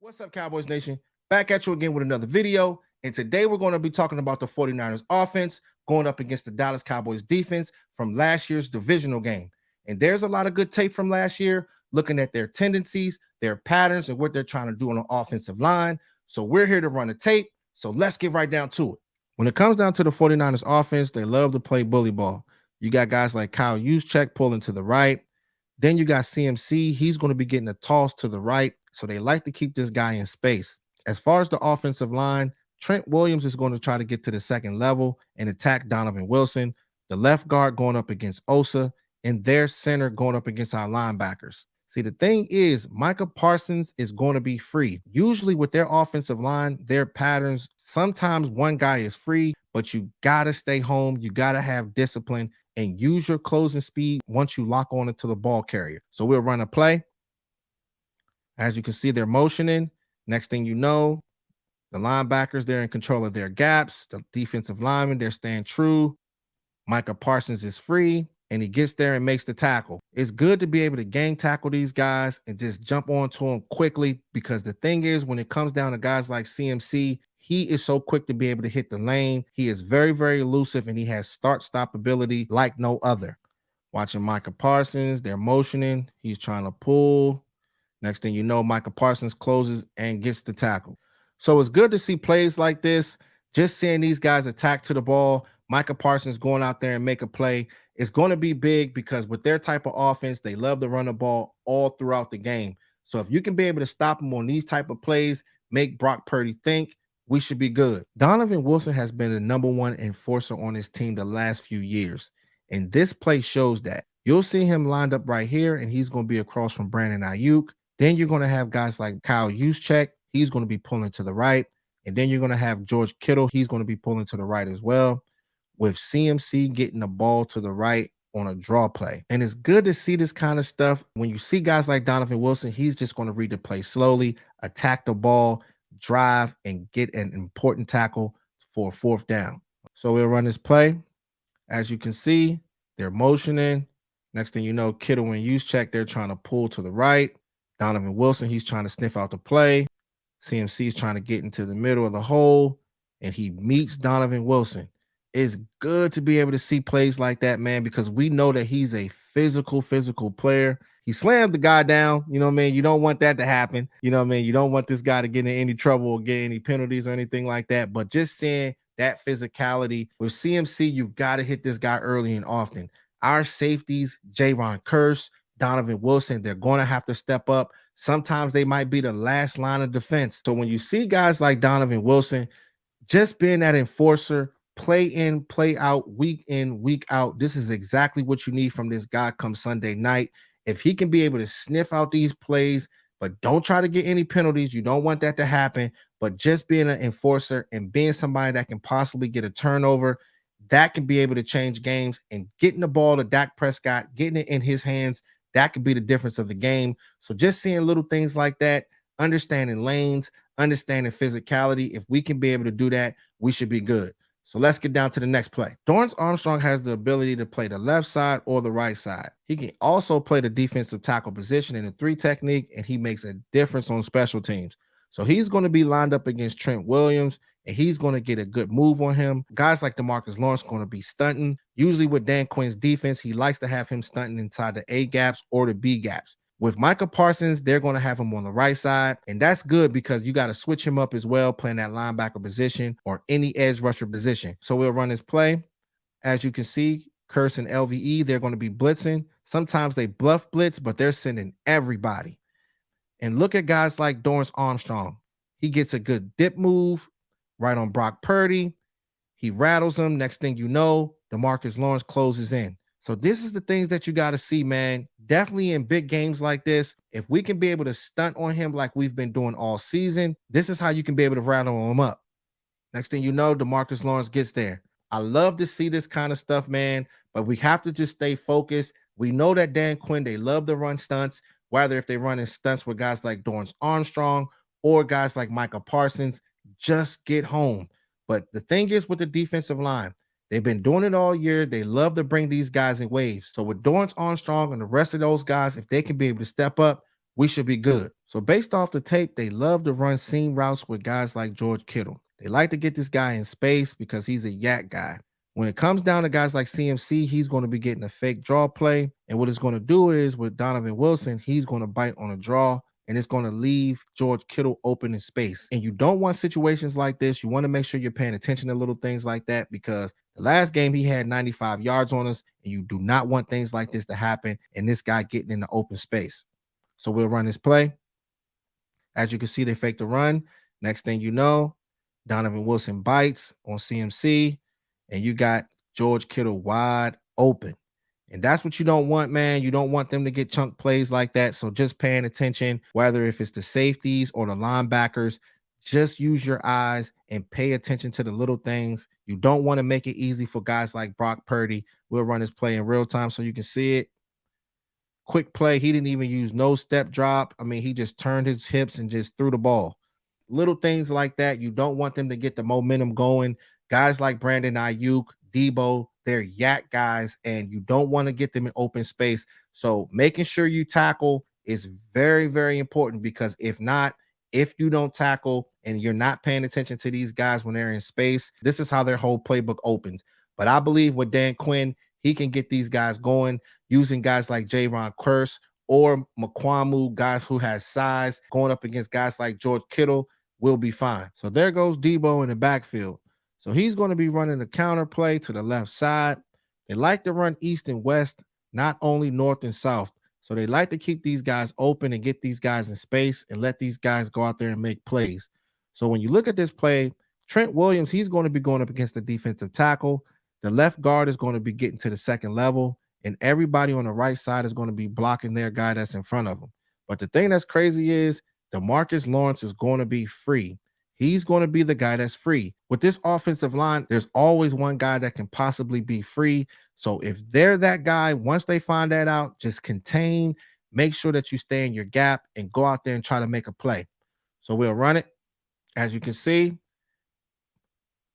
What's up, Cowboys Nation? Back at you again with another video. And today we're going to be talking about the 49ers offense going up against the Dallas Cowboys defense from last year's divisional game. And there's a lot of good tape from last year, looking at their tendencies, their patterns, and what they're trying to do on the offensive line. So we're here to run a tape. So let's get right down to it. When it comes down to the 49ers offense, they love to play bully ball. You got guys like Kyle Juszczyk pulling to the right. Then you got CMC. He's going to be getting a toss to the right. So they like to keep this guy in space. As far as the offensive line, Trent Williams is going to try to get to the second level and attack Donovan Wilson. The left guard going up against Osa, and their center going up against our linebackers. See, the thing is, Micah Parsons is going to be free. Usually with their offensive line, their patterns, sometimes one guy is free, but you got to stay home. You got to have discipline and use your closing speed once you lock on it to the ball carrier. So we'll run a play. As you can see, they're motioning. Next thing you know, the linebackers, they're in control of their gaps. The defensive linemen, they're staying true. Micah Parsons is free, and he gets there and makes the tackle. It's good to be able to gang tackle these guys and just jump onto them quickly, because the thing is, when it comes down to guys like CMC, he is so quick to be able to hit the lane. He is very, very elusive, and he has start-stop ability like no other. Watching Micah Parsons, they're motioning. He's trying to pull. Next thing you know, Micah Parsons closes and gets the tackle. So it's good to see plays like this. Just seeing these guys attack to the ball, Micah Parsons going out there and make a play, is going to be big, because with their type of offense, they love to run the ball all throughout the game. So if you can be able to stop them on these type of plays, make Brock Purdy think, we should be good. Donovan Wilson has been the #1 enforcer on his team the last few years, and this play shows that. You'll see him lined up right here, and he's going to be across from Brandon Ayuk. Then you're going to have guys like Kyle Juszczyk. He's going to be pulling to the right. And then you're going to have George Kittle. He's going to be pulling to the right as well, with CMC getting the ball to the right on a draw play. And it's good to see this kind of stuff. When you see guys like Donovan Wilson, he's just going to read the play slowly, attack the ball, drive, and get an important tackle for a fourth down. So we'll run this play. As you can see, they're motioning. Next thing you know, Kittle and Juszczyk, they're trying to pull to the right. Donovan Wilson, he's trying to sniff out the play. CMC is trying to get into the middle of the hole, and he meets Donovan Wilson. It's good to be able to see plays like that, man, because we know that he's a physical player. He slammed the guy down. You know what I mean? You don't want that to happen. You know what I mean? You don't want this guy to get in any trouble or get any penalties or anything like that. But just seeing that physicality with CMC, you got to hit this guy early and often. Our safeties, Jaron Kearse, Donovan Wilson, they're going to have to step up. Sometimes they might be the last line of defense. So when you see guys like Donovan Wilson just being that enforcer, play in, play out, week in, week out, this is exactly what you need from this guy come Sunday night. If he can be able to sniff out these plays, but don't try to get any penalties, you don't want that to happen, but just being an enforcer and being somebody that can possibly get a turnover, that can be able to change games, and getting the ball to Dak Prescott, getting it in his hands, that could be the difference of the game. So just seeing little things like that, understanding lanes, understanding physicality, if we can be able to do that, we should be good. So let's get down to the next play. Dorrance Armstrong has the ability to play the left side or the right side. He can also play the defensive tackle position in the 3 technique, and he makes a difference on special teams. So he's going to be lined up against Trent Williams, and he's going to get a good move on him. Guys like DeMarcus Lawrence going to be stunting. Usually with Dan Quinn's defense, he likes to have him stunting inside the A gaps or the B gaps. With Micah Parsons, they're going to have him on the right side, and that's good because you got to switch him up as well, playing that linebacker position or any edge rusher position. So we'll run this play. As you can see, Kearse and LVE, they're going to be blitzing. Sometimes they bluff blitz, but they're sending everybody. And look at guys like Dorrance Armstrong. He gets a good dip move right on Brock Purdy. He rattles him. Next thing you know, DeMarcus Lawrence closes in. So this is the things that you got to see, man. Definitely in big games like this, if we can be able to stunt on him like we've been doing all season, this is how you can be able to rattle him up. Next thing you know, DeMarcus Lawrence gets there. I love to see this kind of stuff, man, but we have to just stay focused. We know that Dan Quinn, they love to run stunts, whether if they run in stunts with guys like Dorrance Armstrong or guys like Micah Parsons, just get home. But the thing is with the defensive line, they've been doing it all year. They love to bring these guys in waves. So with Dorrance Armstrong and the rest of those guys, if they can be able to step up, we should be good. So based off the tape, they love to run seam routes with guys like George Kittle. They like to get this guy in space because he's a yak guy. When it comes down to guys like CMC, he's going to be getting a fake draw play. And what it's going to do is with Donovan Wilson, he's going to bite on a draw and it's going to leave George Kittle open in space. And you don't want situations like this. You want to make sure you're paying attention to little things like that, because the last game he had 95 yards on us, and you do not want things like this to happen and this guy getting in the open space. So we'll run this play. As you can see, they fake the run. Next thing you know, Donovan Wilson bites on CMC, and you got George Kittle wide open. And that's what you don't want, man. You don't want them to get chunk plays like that. So just paying attention, whether if it's the safeties or the linebackers, just use your eyes and pay attention to the little things. You don't want to make it easy for guys like Brock Purdy. We'll run this play in real time so you can see it. Quick play. He didn't even use no step drop. I mean, he just turned his hips and just threw the ball. Little things like that. You don't want them to get the momentum going. Guys like Brandon Ayuk, Debo, they're yak guys, and you don't want to get them in open space. So making sure you tackle is very, very important, because if not, if you don't tackle and you're not paying attention to these guys when they're in space, this is how their whole playbook opens. But I believe with Dan Quinn, he can get these guys going using guys like Javon Curse or McQuamu, guys who has size, going up against guys like George Kittle will be fine. So there goes Debo in the backfield. So he's going to be running a counter play to the left side. They like to run east and west, not only north and south. So they like to keep these guys open and get these guys in space and let these guys go out there and make plays. So when you look at this play, Trent Williams, he's going to be going up against the defensive tackle. The left guard is going to be getting to the second level, and everybody on the right side is going to be blocking their guy that's in front of them. But the thing that's crazy is DeMarcus Lawrence is going to be free. He's going to be the guy that's free. With this offensive line, there's always one guy that can possibly be free. So if they're that guy, once they find that out, just contain, make sure that you stay in your gap and go out there and try to make a play. So we'll run it. As you can see,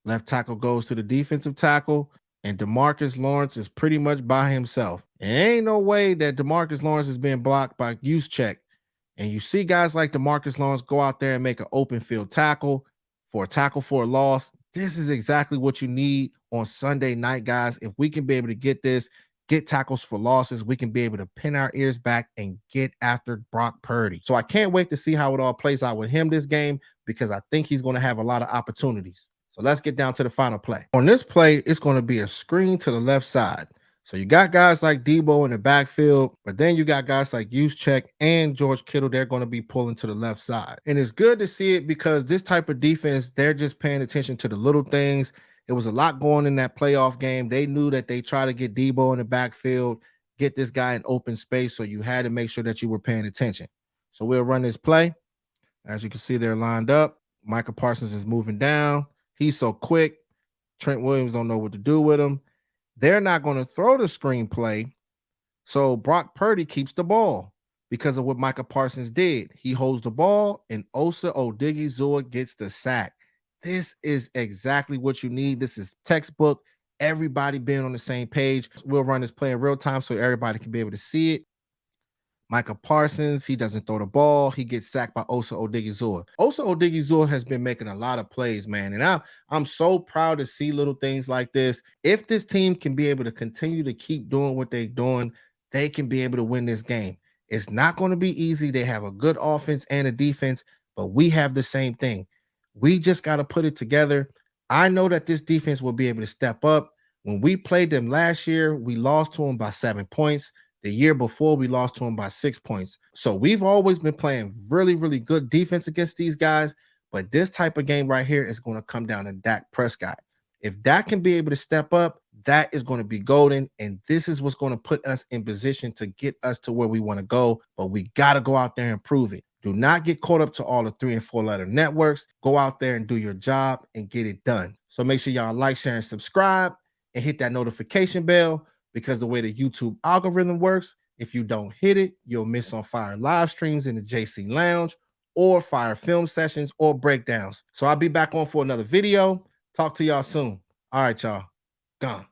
left tackle goes to the defensive tackle, and DeMarcus Lawrence is pretty much by himself. And ain't no way that DeMarcus Lawrence is being blocked by Juszczyk. And you see guys like DeMarcus Lawrence go out there and make an open field tackle for a loss. This is exactly what you need on Sunday night, guys. If we can be able to get this, get tackles for losses, we can be able to pin our ears back and get after Brock Purdy. So I can't wait to see how it all plays out with him this game, because I think he's going to have a lot of opportunities. So let's get down to the final play. On this play, it's going to be a screen to the left side. So you got guys like Debo in the backfield, but then you got guys like Juszczyk and George Kittle. They're going to be pulling to the left side. And it's good to see it, because this type of defense, they're just paying attention to the little things. It was a lot going in that playoff game. They knew that they try to get Debo in the backfield, get this guy in open space. So you had to make sure that you were paying attention. So we'll run this play. As you can see, they're lined up. Micah Parsons is moving down. He's so quick. Trent Williams don't know what to do with him. They're not going to throw the screen play. So Brock Purdy keeps the ball because of what Micah Parsons did. He holds the ball, and Osa Odigizua gets the sack. This is exactly what you need. This is textbook. Everybody being on the same page. We'll run this play in real time so everybody can be able to see it. Micah Parsons, he doesn't throw the ball. He gets sacked by Osa Odigizua. Osa Odigizua has been making a lot of plays, man. And I'm so proud to see little things like this. If this team can be able to continue to keep doing what they're doing, they can be able to win this game. It's not going to be easy. They have a good offense and a defense, but we have the same thing. We just got to put it together. I know that this defense will be able to step up. When we played them last year, we lost to them by 7 points. The year before, we lost to them by 6 points. So we've always been playing really, really good defense against these guys. But this type of game right here is going to come down to Dak Prescott. If Dak can be able to step up, that is going to be golden. And this is what's going to put us in position to get us to where we want to go. But we got to go out there and prove it. Do not get caught up to all the 3- and 4-letter networks. Go out there and do your job and get it done. So make sure y'all like, share, and subscribe, and hit that notification bell. Because the way the YouTube algorithm works, if you don't hit it, you'll miss on fire live streams in the JC Lounge or fire film sessions or breakdowns. So I'll be back on for another video. Talk to y'all soon. All right, y'all. Gone.